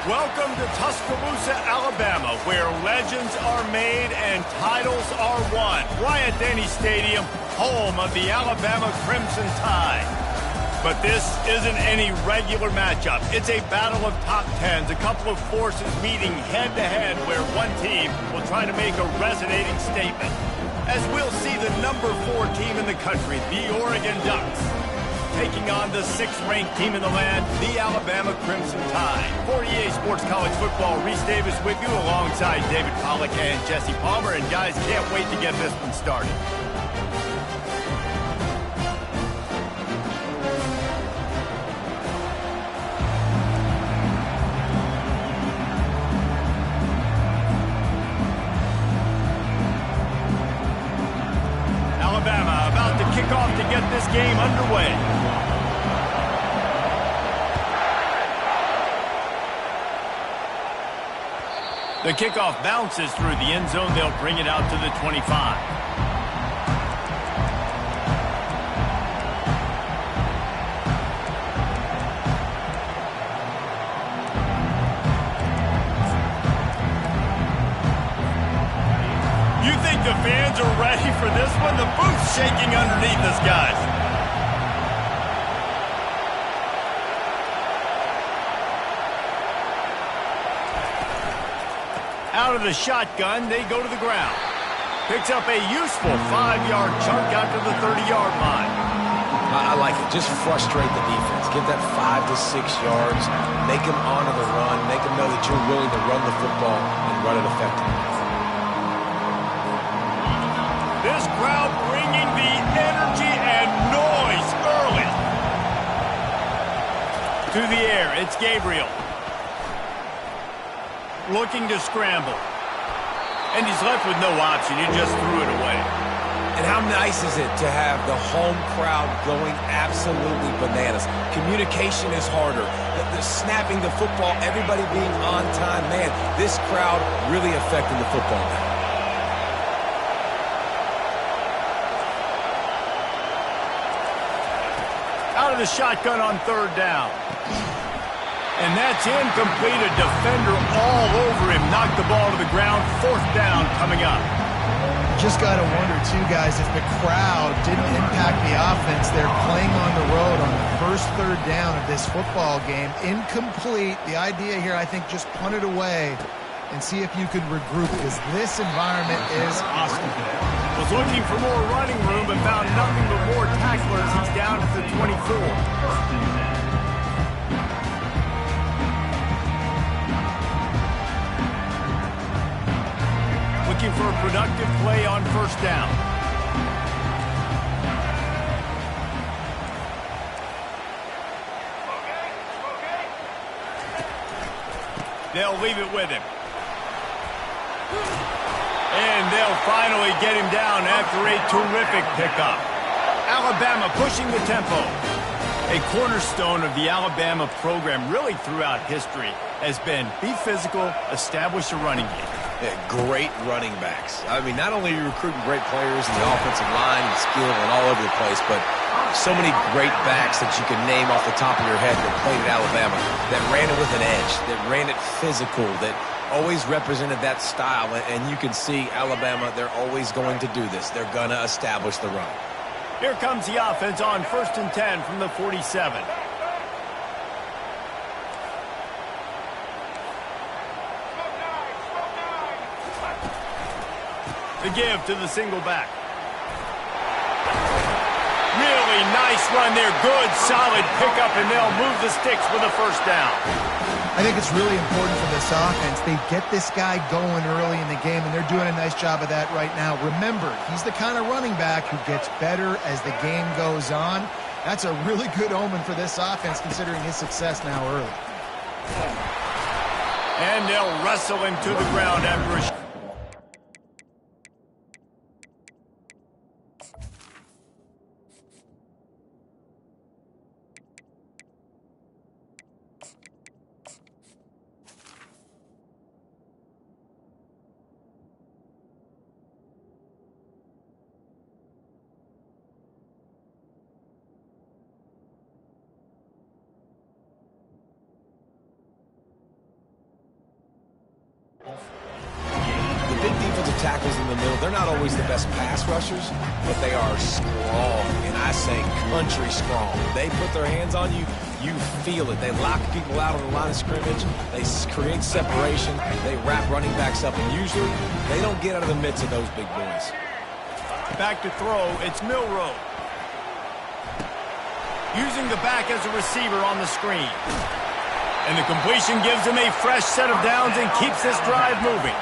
Welcome to Tuscaloosa, Alabama, where legends are made and titles are won. Bryant-Denny Stadium, home of the Alabama Crimson Tide. But this isn't any regular matchup. It's a battle of top tens, a couple of forces meeting head-to-head where one team will try to make a resonating statement. As we'll see the number 4 team in the country, the Oregon Ducks, taking on the 6th-ranked team in the land, the Alabama Crimson Tide. For EA Sports College Football, Reese Davis with you alongside David Pollack and Jesse Palmer. And guys, can't wait to get this one started. Alabama about to kick off to get this game underway. The kickoff bounces through the end zone. They'll bring it out to the 25. You think the fans are ready for this one? The booth's shaking underneath us, guys. Out of the shotgun, they go to the ground. Picks up a useful 5-yard chunk out to the 30-yard line. I like it. Just frustrate the defense. Get that 5 to 6 yards. Make them honor the run. Make them know that you're willing to run the football and run it effectively. This crowd bringing the energy and noise early. To the air, it's Gabriel. Looking to scramble. And he's left with no option. He just threw it away. And how nice is it to have the home crowd going absolutely bananas? Communication is harder. The snapping the football, everybody being on time. Man, this crowd really affecting the football now. Out of the shotgun on 3rd down. And that's incomplete. A defender all over him. Knocked the ball to the ground. 4th down coming up. Just got to wonder, too, guys, if the crowd didn't impact the offense. They're playing on the road on the first 3rd down of this football game. Incomplete. The idea here, I think, just punt it away and see if you could regroup, because this environment is hostile. Was looking for more running room and found nothing but more tacklers. He's down at the 24. Looking for a productive play on 1st down. They'll leave it with him. And they'll finally get him down after a terrific pickup. Alabama pushing the tempo. A cornerstone of the Alabama program really throughout history has been be physical, establish a running game. Yeah, great running backs. I mean, not only are you recruiting great players in the offensive line and skill and all over the place, but so many great backs that you can name off the top of your head that played at Alabama, that ran it with an edge, that ran it physical, that always represented that style. And you can see Alabama, they're always going to do this. They're going to establish the run. Here comes the offense on 1st and 10 from the 47. The give to the single back. Really nice run there. Good, solid pickup, and they'll move the sticks with a 1st down. I think it's really important for this offense. They get this guy going early in the game, and they're doing a nice job of that right now. Remember, he's the kind of running back who gets better as the game goes on. That's a really good omen for this offense, considering his success now early. And they'll wrestle him to the ground after a tackles in the middle. They're not always the best pass rushers, but they are strong, and I say country strong. They put their hands on you, you feel it. They lock people out on the line of scrimmage. They create separation. They wrap running backs up, and usually they don't get out of the midst of those big boys. Back to throw, it's Milroe. Using the back as a receiver on the screen. And the completion gives him a fresh set of downs and keeps this drive moving.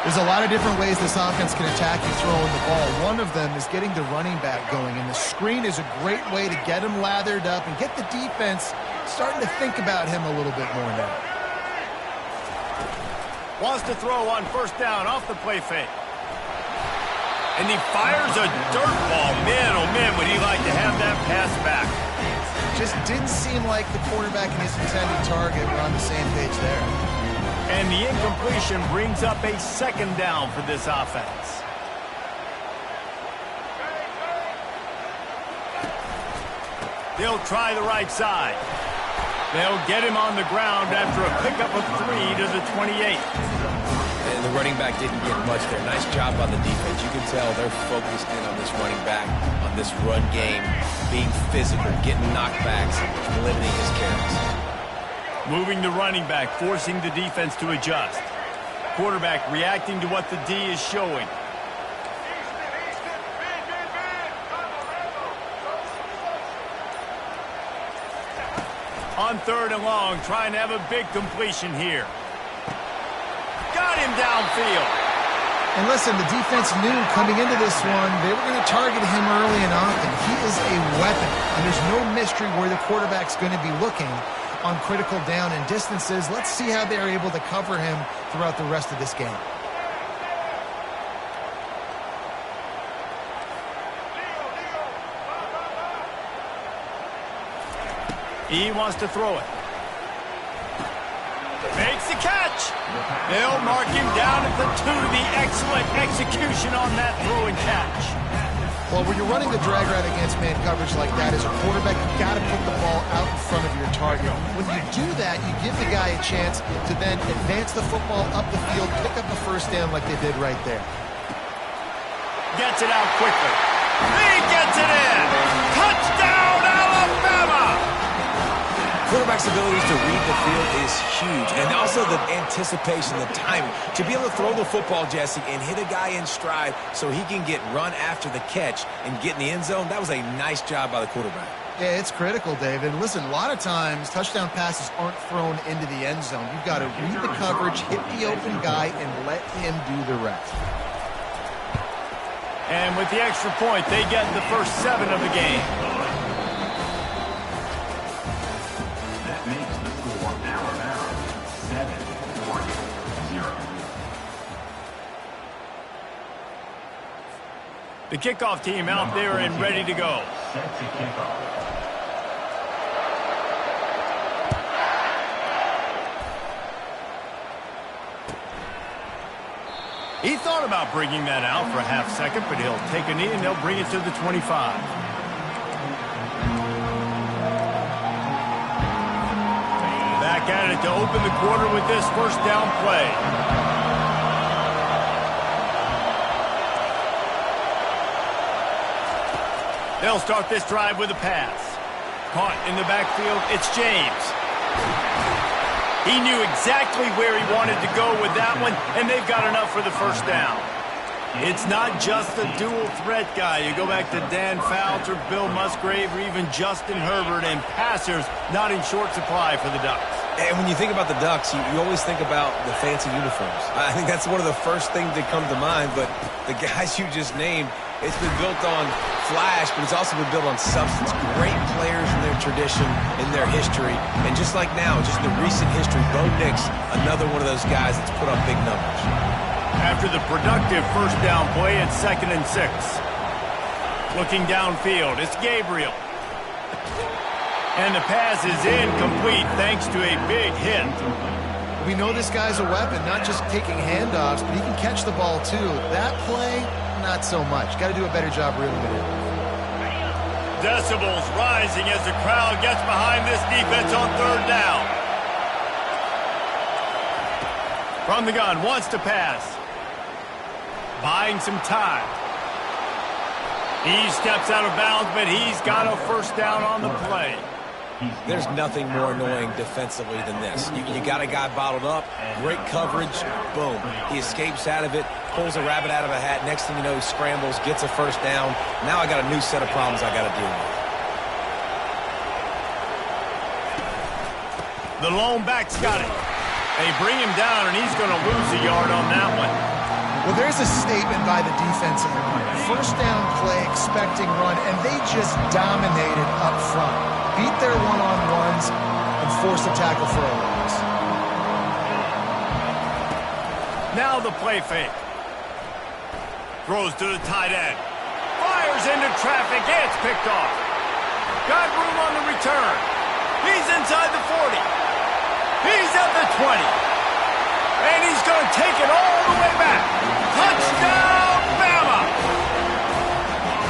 There's a lot of different ways this offense can attack you throwing the ball. One of them is getting the running back going, and the screen is a great way to get him lathered up and get the defense starting to think about him a little bit more now. Wants to throw on first down off the play fake. And he fires a dirt ball. Man, oh man, would he like to have that pass back. Just didn't seem like the quarterback and his intended target were on the same page there. And the incompletion brings up a second down for this offense. They'll try the right side. They'll get him on the ground after a pickup of 3 to the 28. And the running back didn't get much there. Nice job by the defense. You can tell they're focused in on this running back, on this run game, being physical, getting knockbacks, limiting his carries. Moving the running back, forcing the defense to adjust. Quarterback reacting to what the D is showing. On third and long, trying to have a big completion here. Got him downfield. And listen, the defense knew coming into this one, they were going to target him early and often. He is a weapon, and there's no mystery where the quarterback's going to be looking on critical down and distances. Let's see how they're able to cover him throughout the rest of this game. He wants to throw it. Makes the catch. They'll mark him down at the 2. The excellent execution on that throw and catch. Well, when you're running the drag route against man coverage like that, as a quarterback, you've got to put the ball out in front of your target. When you do that, you give the guy a chance to then advance the football up the field, pick up a first down like they did right there. Gets it out quickly. He gets it in. Touchdown, Alabama! Quarterback's abilities to read the field is huge, and also the anticipation, the timing. To be able to throw the football, Jesse, and hit a guy in stride so he can get run after the catch and get in the end zone, that was a nice job by the quarterback. Yeah, it's critical, David. Listen, a lot of times touchdown passes aren't thrown into the end zone. You've got to read the coverage, hit the open guy, and let him do the rest. And with the extra point, they get the first 7 of the game. The kickoff team out there and ready to go. He thought about bringing that out for a half second, but he'll take a knee and they'll bring it to the 25. Back at it to open the quarter with this first down play. They'll start this drive with a pass. Caught in the backfield, it's James. He knew exactly where he wanted to go with that one, and they've got enough for the first down. It's not just the dual threat guy. You go back to Dan Fouts or Bill Musgrave or even Justin Herbert, and passers not in short supply for the Ducks. And when you think about the Ducks, you always think about the fancy uniforms. I think that's one of the first things that come to mind, but the guys you just named, it's been built on flash, but it's also been built on substance. Great players in their tradition, in their history, and just like now, just the recent history, Bo Nix, another one of those guys that's put up big numbers. After the productive first down play, it's 2nd and 6. Looking downfield, it's Gabriel. And the pass is incomplete thanks to a big hit. We know this guy's a weapon, not just taking handoffs, but he can catch the ball too. That play, not so much. Got to do a better job reeling it in. Decibels rising as the crowd gets behind this defense on 3rd down. From the gun, wants to pass. buying some time. He steps out of bounds, but he's got a first down on the play. There's nothing more annoying defensively than this. You got a guy bottled up, great coverage, boom. He escapes out of it, pulls a rabbit out of a hat. Next thing you know, he scrambles, gets a first down. Now I got a new set of problems I got to deal with. The lone back's got it. They bring him down, and he's going to lose a yard on that one. Well, there's a statement by the defensive line. First down play, expecting run, and they just dominated up front. Beat their one-on-ones and forced a tackle for a loss. Now the play fake. Throws to the tight end. Fires into traffic. It's picked off. Got room on the return. He's inside the 40. He's at the 20. And he's going to take it all the way back. Touchdown, Bama!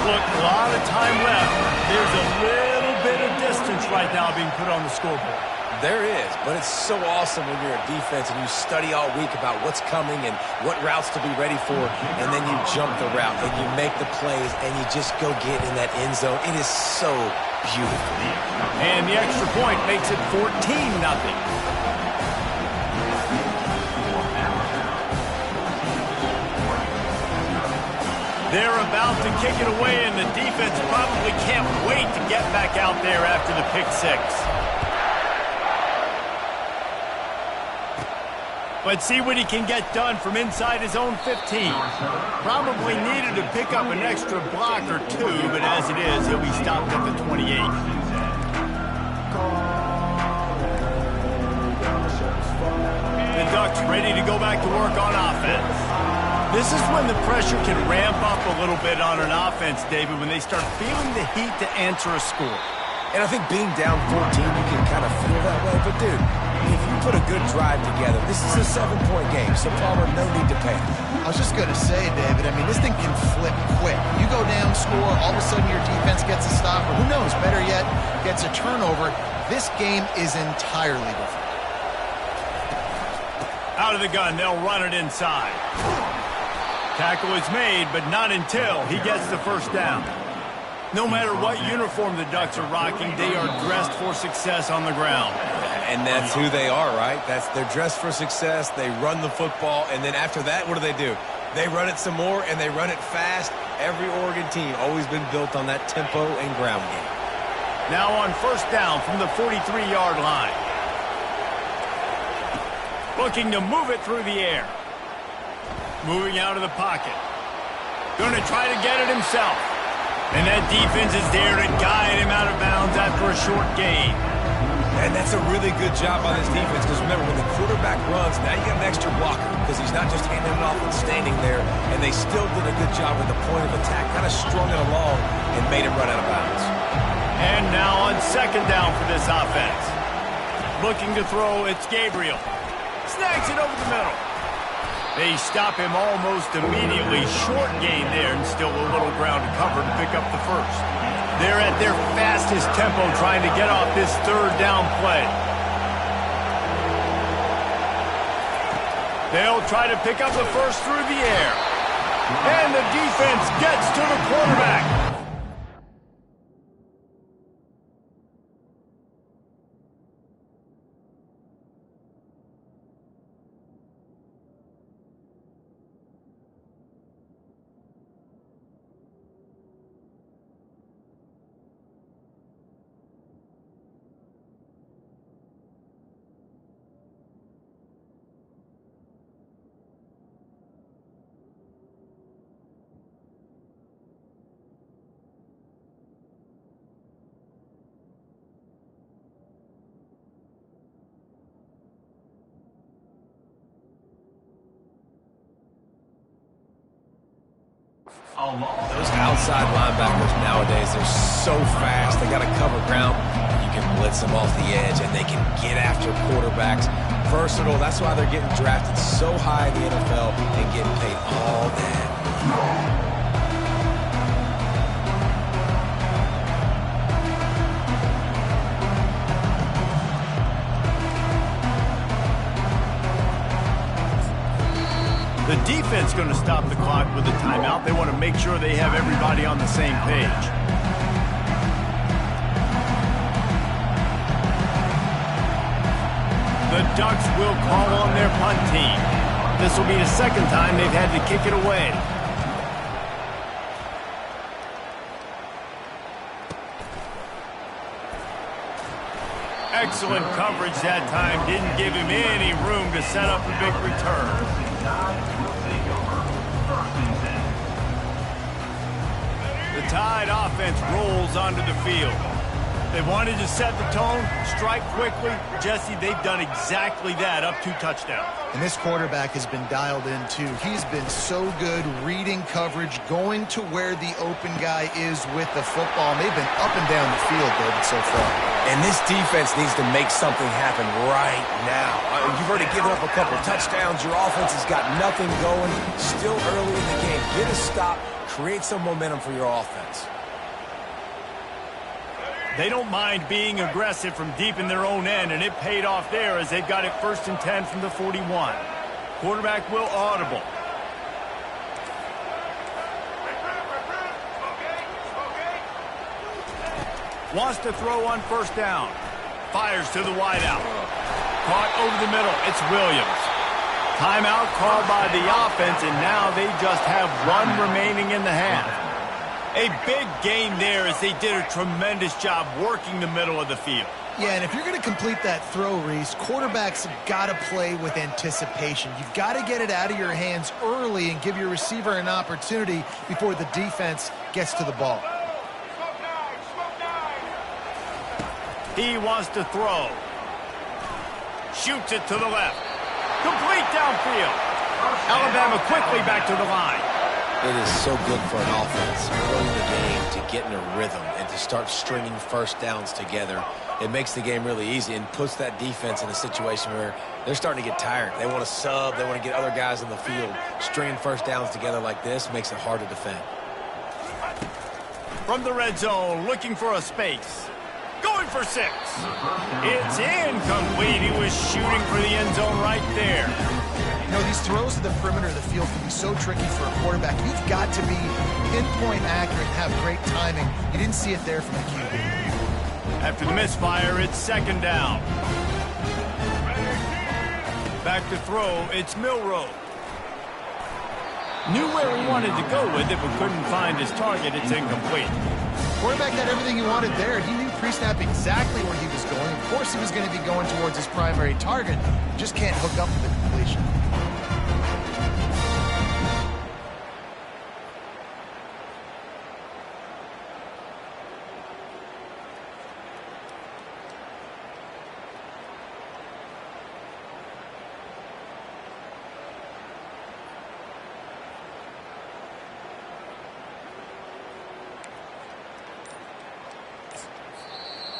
Look, a lot of time left. There's a little bit of distance right now being put on the scoreboard. There is, but it's so awesome when you're a defense and you study all week about what's coming and what routes to be ready for, and then you jump the route and you make the plays and you just go get in that end zone. It is so beautiful. And the extra point makes it 14-0. They're about to kick it away, and the defense probably can't wait to get back out there after the pick six. Let's see what he can get done from inside his own 15. Probably needed to pick up an extra block or two, but as it is, he'll be stopped at the 28. The Ducks ready to go back to work on offense. This is when the pressure can ramp up a little bit on an offense, David, when they start feeling the heat to answer a score. And I think being down 14, you can kind of feel that way. But, dude, if you put a good drive together, this is a 7-point game, so Palmer, no need to panic. I was just going to say, David, I mean, this thing can flip quick. You go down, score, all of a sudden your defense gets a stop, or who knows, better yet, gets a turnover. This game is entirely different. Out of the gun, they'll run it inside. Tackle is made, but not until he gets the first down. No matter what uniform the Ducks are rocking, they are dressed for success on the ground. And that's who they are, right? They're dressed for success. They run the football, and then after that, what do? They run it some more, and they run it fast. Every Oregon team always been built on that tempo and ground game. Now on first down from the 43-yard line. Looking to move it through the air. Moving out of the pocket. Going to try to get it himself. And that defense is there to guide him out of bounds after a short gain. And that's a really good job by this defense, because remember, when the quarterback runs, now you got an extra blocker, because he's not just handing it off and standing there, and they still did a good job with the point of attack, kind of strung it along and made it run out of bounds. And now on second down for this offense. Looking to throw, it's Gabriel. Snags it over the middle. They stop him almost immediately. Short gain there, and still a little ground to cover to pick up the first. They're at their fastest tempo trying to get off this third down play. They'll try to pick up the first through the air. And the defense gets to the quarterback. Those outside linebackers nowadays, they're so fast. They got to cover ground. You can blitz them off the edge, and they can get after quarterbacks. Versatile. That's why they're getting drafted so high in the NFL and getting paid all that. The defense going to stop the clock with a timeout? They want to make sure they have everybody on the same page. The Ducks will call on their punt team. This will be the second time they've had to kick it away. Excellent coverage that time. Didn't give him any room to set up a big return. The Tide offense rolls onto the field. They wanted to set the tone, strike quickly. Jesse, they've done exactly that, up 2 touchdowns. And this quarterback has been dialed in, too. He's been so good reading coverage, going to where the open guy is with the football. And they've been up and down the field, David, so far. And this defense needs to make something happen right now. You've already given up a couple touchdowns. Your offense has got nothing going. Still early in the game. Get a stop. Create some momentum for your offense. They don't mind being aggressive from deep in their own end, and it paid off there as they've got it 1st and 10 from the 41. Quarterback will audible. Wants to throw on 1st down. Fires to the wideout. Caught over the middle. It's Williams. Timeout called by the offense, and now they just have 1 remaining in the half. A big gain there as they did a tremendous job working the middle of the field. Yeah, and if you're going to complete that throw, Reese, quarterbacks have got to play with anticipation. You've got to get it out of your hands early and give your receiver an opportunity before the defense gets to the ball. He wants to throw. Shoots it to the left. Complete downfield. Alabama quickly back to the line. It is so good for an offense early in the game to get in a rhythm and to start stringing 1st downs together. It makes the game really easy and puts that defense in a situation where they're starting to get tired. They want to sub. They want to get other guys in the field. Stringing 1st downs together like this makes it hard to defend. From the red zone, looking for a space. Going for 6. It's incomplete. He was shooting for the end zone right there. You know, these throws to the perimeter of the field can be so tricky for a quarterback. You've got to be pinpoint accurate and have great timing. You didn't see it there from the QB. After the misfire, it's 2nd down. Back to throw, it's Milroe. Knew where he wanted to go with it, but couldn't find his target. It's incomplete. Quarterback had everything he wanted there. He knew pre-snap exactly where he was going. Of course he was going to be going towards his primary target. Just can't hook up with the completion.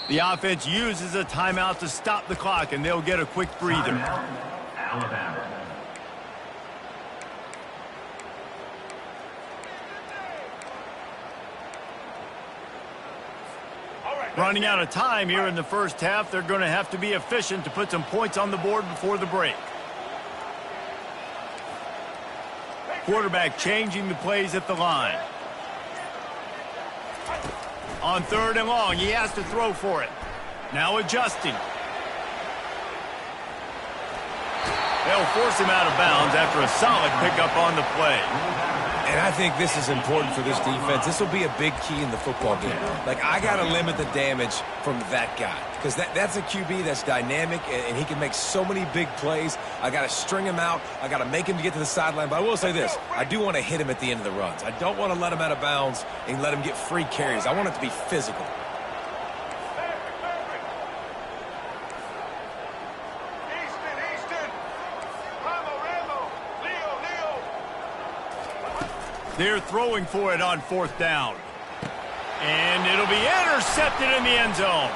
The offense uses a timeout to stop the clock, and they'll get a quick breather. Alabama. Running out of time here in the 1st half. They're going to have to be efficient to put some points on the board before the break. Quarterback changing the plays at the line. On 3rd and long, he has to throw for it. Now adjusting. They'll force him out of bounds after a solid pickup on the play. And I think this is important for this defense. This will be a big key in the football game. Like, I got to limit the damage from that guy. Because that's a QB that's dynamic, and he can make so many big plays. I got to string him out. I got to make him to get to the sideline. But I will say this. I do want to hit him at the end of the runs. I don't want to let him out of bounds and let him get free carries. I want it to be physical. They're throwing for it on 4th down. And it'll be intercepted in the end zone.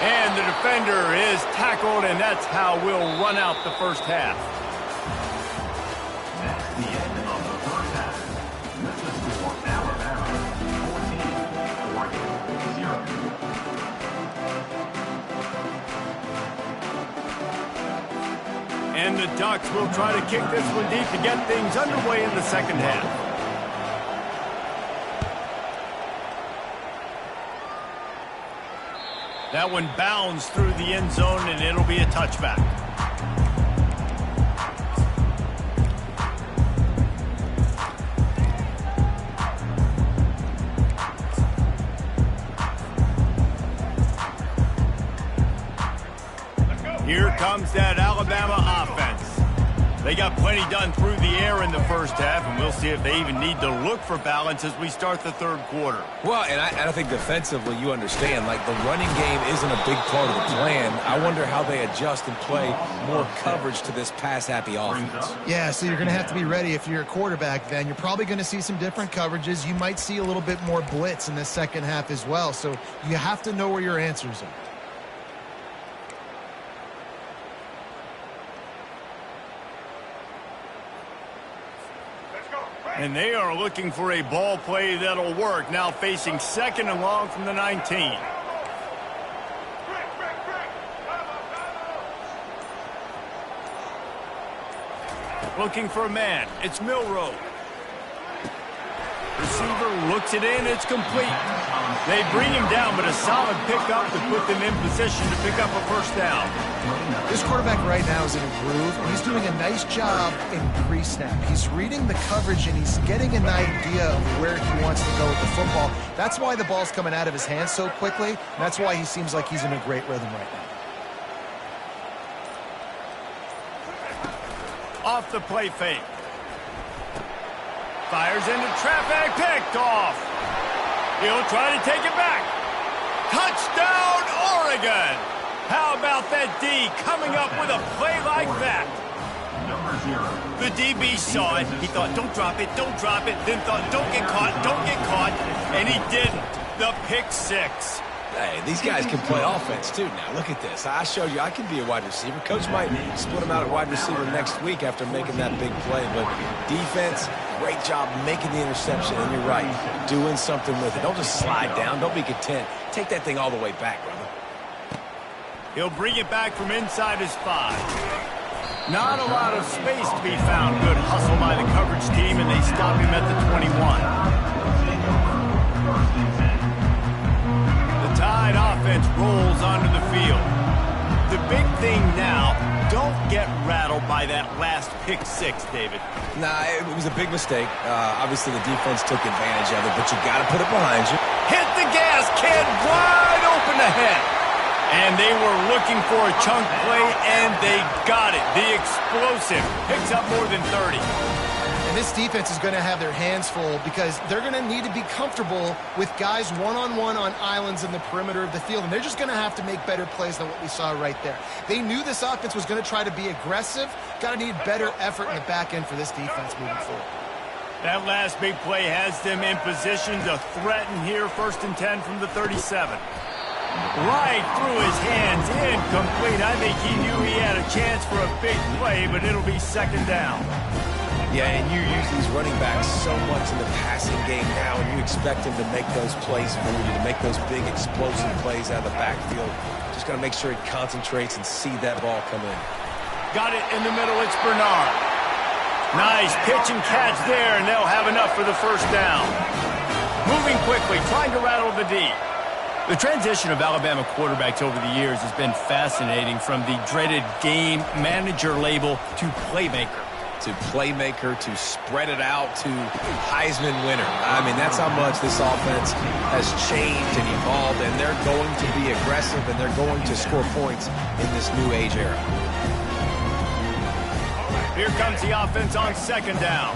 And the defender is tackled, and that's how we'll run out the 1st half. That's the end of the 1st half. With the score, Alabama 14, Oregon 0. And the Ducks will try to kick this one deep to get things underway in the second half. That one bounds through the end zone, and it'll be a touchback. Here comes that Alabama offense. They got plenty done through the air in the first half, and we'll see if they even need to look for balance as we start the third quarter. Well, and I think defensively, you understand, like the running game isn't a big part of the plan. I wonder how they adjust and play more coverage to this pass-happy offense. Yeah, so you're going to have to be ready if you're a quarterback then. You're probably going to see some different coverages. You might see a little bit more blitz in the second half as well, so you have to know where your answers are. And they are looking for a ball play that'll work. Now facing second and long from the 19. Looking for a man. It's Milroe. Receiver looks it in. It's complete. They bring him down, but a solid pickup to put them in position to pick up a first down. This quarterback right now is in a groove, and he's doing a nice job in pre-snap. He's reading the coverage, and he's getting an idea of where he wants to go with the football. That's why the ball's coming out of his hands so quickly, and that's why he seems like he's in a great rhythm right now. Off the play fake. Fires into traffic, picked off. He'll try to take it back. Touchdown, Oregon! How about that D coming up with a play like that? The DB saw it. He thought, don't drop it, don't drop it. Then thought, don't get caught, and he didn't. The pick six. Hey, these guys can play offense, too. Now, look at this. I showed you I can be a wide receiver. Coach might split him out at wide receiver next week after making that big play. But defense, great job making the interception. And you're right, doing something with it. Don't just slide down. Don't be content. Take that thing all the way back, brother. He'll bring it back from inside his 5. Not a lot of space to be found. Good hustle by the coverage team, and they stop him at the 21. Tide offense rolls onto the field. The big thing now, don't get rattled by that last pick six, David. Nah, it was a big mistake. Obviously, the defense took advantage of it, but you got to put it behind you. Hit the gas, kid, wide open ahead. And they were looking for a chunk play, and they got it. The explosive picks up more than 30. And this defense is going to have their hands full because they're going to need to be comfortable with guys one-on-one on islands in the perimeter of the field. And they're just going to have to make better plays than what we saw right there. They knew this offense was going to try to be aggressive. Got to need better effort in the back end for this defense moving forward. That last big play has them in position to threaten here. 1st and 10 from the 37. Right through his hands, incomplete. I think he knew he had a chance for a big play, but it'll be 2nd down. Yeah, and you use these running backs so much in the passing game now, and you expect him to make those plays for you, to make those big explosive plays out of the backfield. Just got to make sure he concentrates and see that ball come in. Got it in the middle. It's Bernard. Nice pitch and catch there, and they'll have enough for the 1st down. Moving quickly, trying to rattle the D. The transition of Alabama quarterbacks over the years has been fascinating, from the dreaded game manager label to playmaker. To playmaker, to spread it out, to Heisman winner. I mean, that's how much this offense has changed and evolved, and they're going to be aggressive, and they're going to score points in this new age era. Here comes the offense on 2nd down.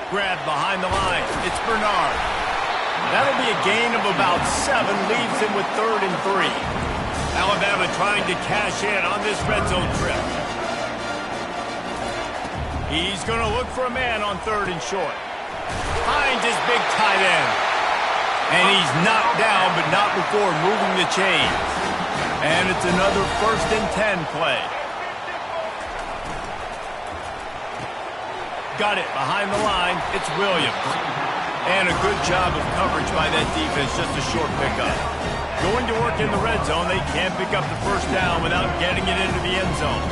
Grab behind the line. It's Bernard. That'll be a gain of about 7, leaves him with 3rd and 3. Alabama trying to cash in on this red zone trip. He's going to look for a man on 3rd and short. Finds his big tight end. And he's knocked down, but not before moving the chains. And it's another 1st and 10 play. Got it behind the line. It's Williams. And a good job of coverage by that defense. Just a short pickup. Going to work in the red zone, they can't pick up the first down without getting it into the end zone.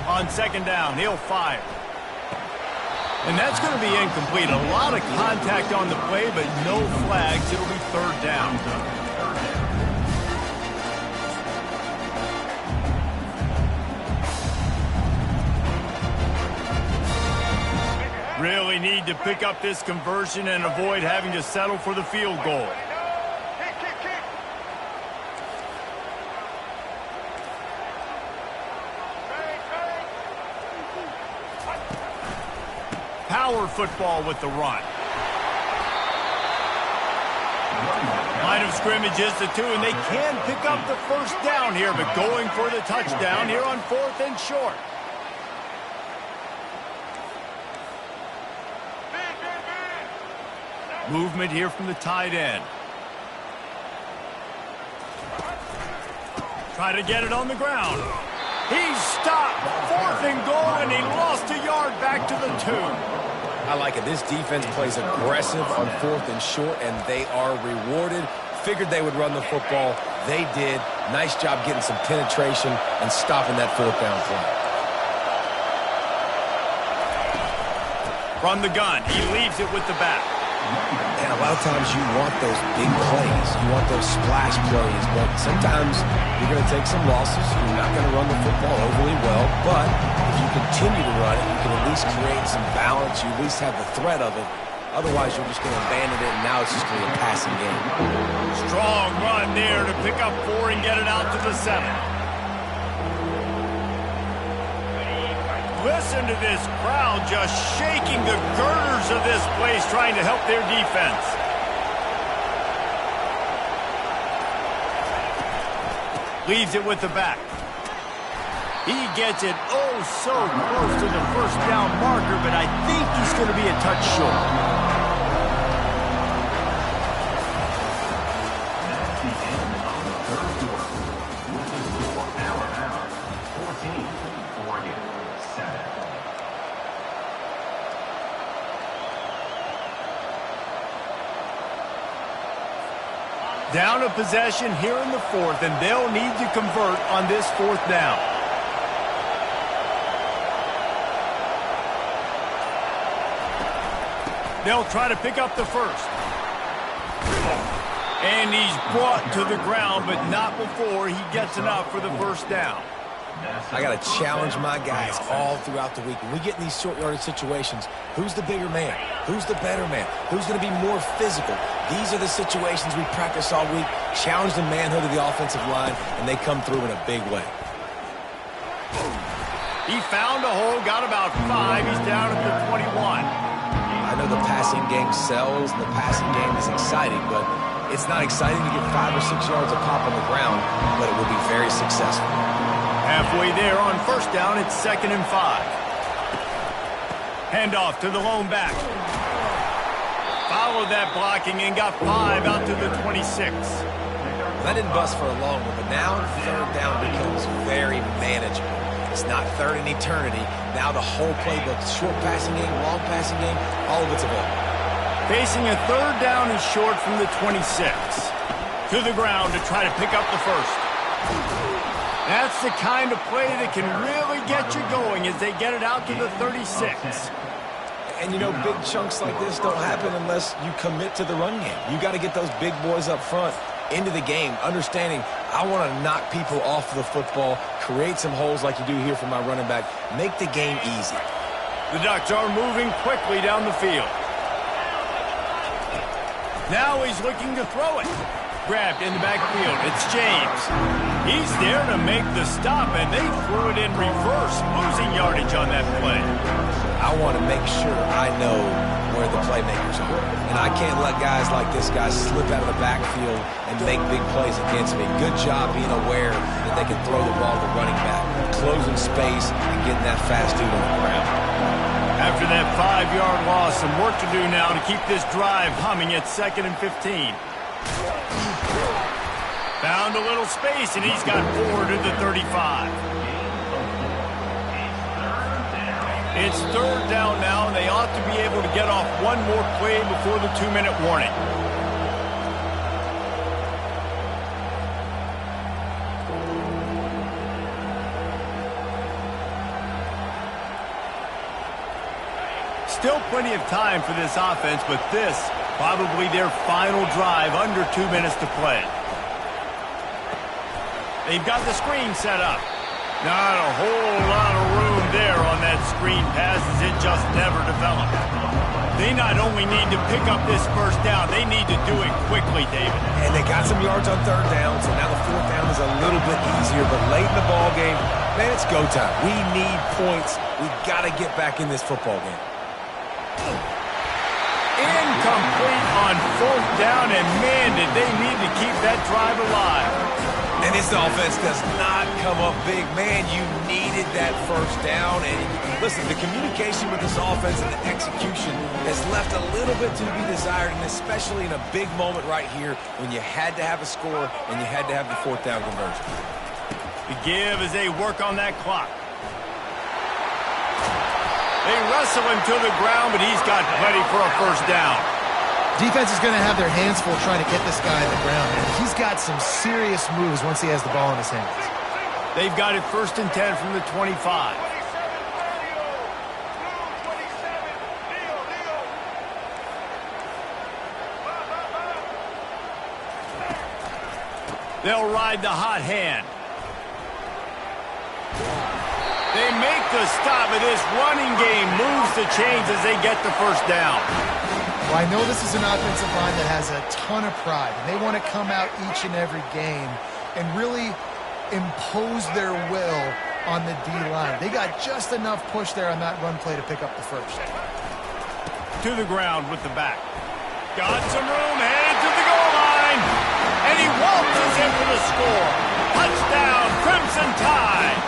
On second down, he'll fire. And that's going to be incomplete. A lot of contact on the play, but no flags. It'll be third down. Really need to pick up this conversion and avoid having to settle for the field goal. Power football with the run. Line of scrimmage is the 2, and they can pick up the first down here, but going for the touchdown here on 4th and short. Movement here from the tight end. Try to get it on the ground. He's stopped. 4th and goal, and he lost a yard back to the 2. I like it. This defense plays aggressive on 4th and short, and they are rewarded. Figured they would run the football. They did. Nice job getting some penetration and stopping that 4th down play. From the gun, he leaves it with the back. And a lot of times you want those big plays. You want those splash plays, but sometimes you're going to take some losses. You're not going to run the football overly well, but if you continue to run it, you can at least create some balance. You at least have the threat of it. Otherwise, you're just going to abandon it, and now it's just going to be a passing game. Strong run there to pick up 4 and get it out to the 7. Listen to this crowd just shaking the girders of this place, trying to help their defense. Leaves it with the back. He gets it oh so close to the first down marker, but I think he's going to be a touch short. That's the end of the third quarter. This is for Alabama, 14, Oregon, 7. Down a possession here in the 4th, and they'll need to convert on this 4th down. They'll try to pick up the first. And he's brought to the ground, but not before he gets enough for the first down. I got to challenge my guys all throughout the week. When we get in these short yardage situations, who's the bigger man? Who's the better man? Who's going to be more physical? These are the situations we practice all week. Challenge the manhood of the offensive line, and they come through in a big way. He found a hole, got about 5. He's down at the 21. I know the passing game sells, and the passing game is exciting, but it's not exciting to get 5 or 6 yards of pop on the ground, but it will be very successful. Halfway there on first down, it's 2nd and 5. Handoff to the lone back. Followed that blocking and got 5 out to the 26. That didn't bust for a long one, but now 3rd down becomes very manageable. It's not 3rd in eternity. Now the whole playbook, short passing game, long passing game, all of it's available. Facing a 3rd down and short from the 26. To the ground to try to pick up the first. That's the kind of play that can really get you going as they get it out to the 36. And, you know, big chunks like this don't happen unless you commit to the run game. You got to get those big boys up front into the game, understanding I want to knock people off the football, create some holes like you do here for my running back, make the game easy. The Ducks are moving quickly down the field. Now he's looking to throw it. Grabbed in the backfield. It's James. He's there to make the stop, and they threw it in reverse, losing yardage on that play. I want to make sure I know where the playmakers are. And I can't let guys like this guy slip out of the backfield and make big plays against me. Good job being aware that they can throw the ball to running back, closing space, and getting that fast dude on the ground. After that 5-yard loss, some work to do now to keep this drive humming at 2nd and 15. Found a little space, and he's got 4 to the 35. It's 3rd down now, and they ought to be able to get off one more play before the 2-minute warning. still plenty of time for this offense, but this probably their final drive, under 2 minutes to play. They've got the screen set up. Not a whole lot of room there on that screen pass as it just never developed. They not only need to pick up this first down, they need to do it quickly, David. And they got some yards on third down, so now the fourth down is a little bit easier. But late in the ball game, man, it's go time. We need points. We got to get back in this football game. Incomplete on fourth down, and man, did they need to keep that drive alive. And this offense does not come up big. Man, you needed that first down. And listen, the communication with this offense and the execution has left a little bit to be desired, and especially in a big moment right here when you had to have a score and you had to have the fourth down conversion. The give as they work on that clock. They wrestle him to the ground, but he's got plenty for a first down. Defense is going to have their hands full trying to get this guy on the ground, man. He's got some serious moves once he has the ball in his hands. They've got it 1st and 10 from the 25. They'll ride the hot hand. They make the stop, but this running game moves the chains as they get the first down. Well, I know this is an offensive line that has a ton of pride, and they want to come out each and every game and really impose their will on the D-line. They got just enough push there on that run play to pick up the first. To the ground with the back. Got some room, headed to the goal line, and he waltzes in for the score. Touchdown, Crimson Tide.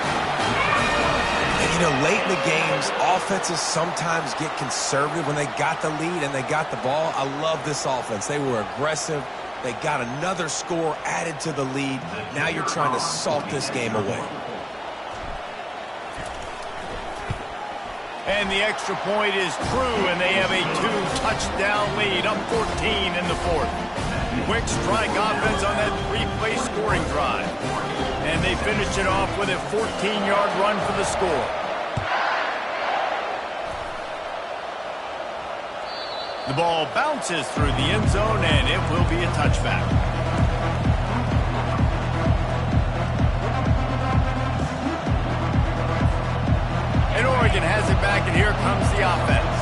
You know, late in the games, offenses sometimes get conservative when they got the lead and they got the ball. I love this offense. They were aggressive. They got another score added to the lead. Now you're trying to salt this game away. And the extra point is true, and they have a 2-touchdown lead, up 14 in the fourth. Quick strike offense on that 3-play scoring drive. And they finish it off with a 14-yard run for the score. The ball bounces through the end zone, and it will be a touchback. And Oregon has it back, and here comes the offense.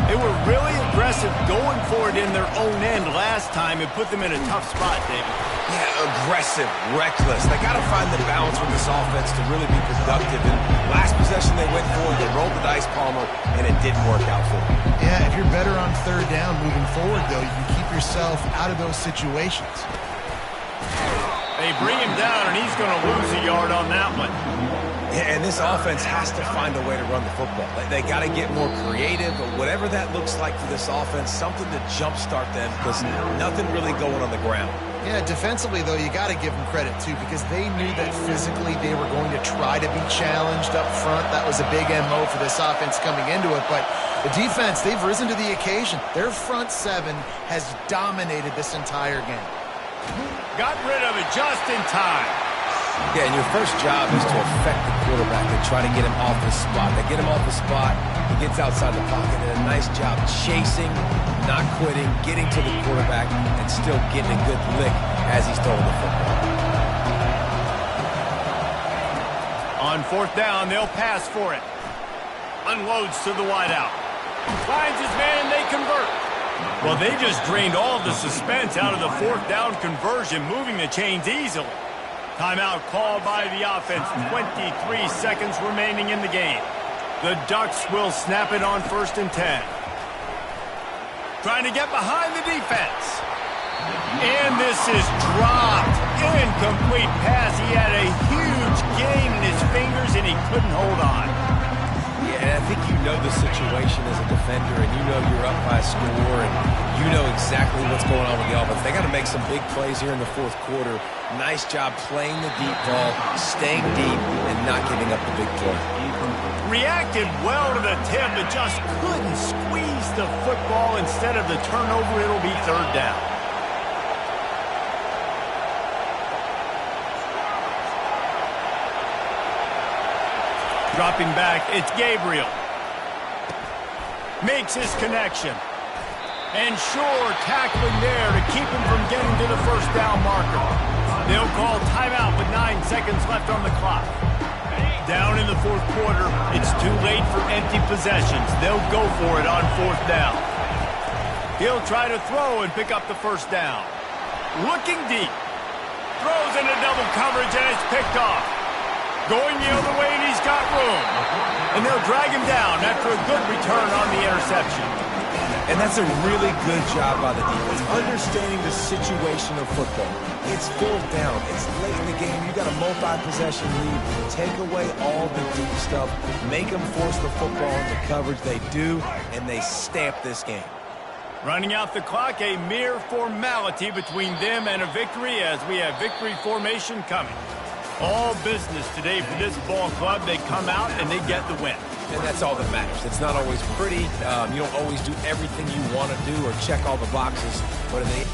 They were really aggressive going for it in their own end last time and put them in a tough spot, David. Yeah, aggressive, reckless. They got to find the balance with this offense to really be productive. And last possession they went for, they rolled the dice, Palmer, and it didn't work out for them. Yeah, if you're better on third down moving forward, though, you can keep yourself out of those situations. They bring him down, and he's going to lose a yard on that one. Yeah, and this offense has to find a way to run the football. They got to get more creative, but whatever that looks like for this offense, something to jumpstart them because nothing really going on the ground. Yeah, defensively, though, you got to give them credit, too, because they knew that physically they were going to try to be challenged up front. That was a big MO for this offense coming into it, but the defense, they've risen to the occasion. Their front seven has dominated this entire game. Got rid of it just in time. Yeah, and your first job is to affect the quarterback and try to get him off the spot. They get him off the spot, he gets outside the pocket, and a nice job chasing, not quitting, getting to the quarterback, and still getting a good lick as he's throwing the football. On fourth down, they'll pass for it. Unloads to the wideout. Finds his man, they convert. Well, they just drained all the suspense out of the fourth down conversion, moving the chains easily. Timeout called by the offense. 23 seconds remaining in the game. The Ducks will snap it on 1st and 10. Trying to get behind the defense. And this is dropped. Incomplete pass. He had a huge gain in his fingers, and he couldn't hold on. Yeah, and I think you know the situation as a defender, and you know you're up by a score, and you know exactly what's going on with the offense. They got to make some big plays here in the fourth quarter. Nice job playing the deep ball, staying deep, and not giving up the big play. Reacted well to the tip, but just couldn't squeeze the football. Instead of the turnover, it'll be third down. Dropping back, it's Gabriel. Makes his connection. And sure, tackling there to keep him from getting to the first down marker. They'll call timeout with 9 seconds left on the clock. Down in the fourth quarter, it's too late for empty possessions. They'll go for it on fourth down. He'll try to throw and pick up the first down. Looking deep. Throws into double coverage and it's picked off. Going the other way and he's got room. And they'll drag him down after a good return on the interception. And that's a really good job by the defense, understanding the situation of football. It's fourth down. It's late in the game. You got a multi-possession lead. Take away all the deep stuff. Make them force the football into coverage. They do, and they stamp this game. Running out the clock, a mere formality between them and a victory as we have victory formation coming. All business today for this ball club. They come out and they get the win. And that's all that matters. It's not always pretty. You don't always do everything you want to do or check all the boxes. But in the